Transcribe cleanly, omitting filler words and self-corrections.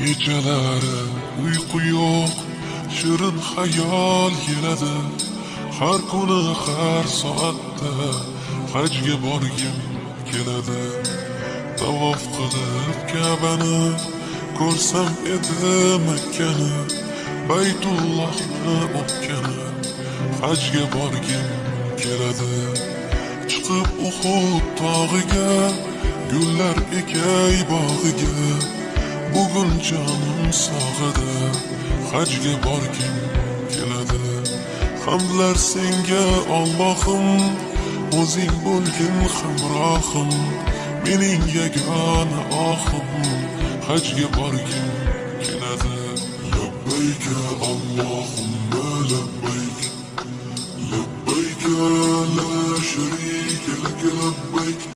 Kechalari uyqu yo'q, shirin xayol keladi. Har kuni har soatda hajga borgim keladi. Tavof qilib Ka'bani ko'rsam edi Makkani, Baytullohni o'pkani, hajga borgim keladi. Chiqib Uhud tog'iga, gullar ekay bog'iga, bugun jonim sog'ida, hajga borgim keladi. Hamdlar senga Allohim, o'zing bo'lgin hamrohim, mening yagona ohim, hajga borgim keladi. Labbayka Allohumma labbayk,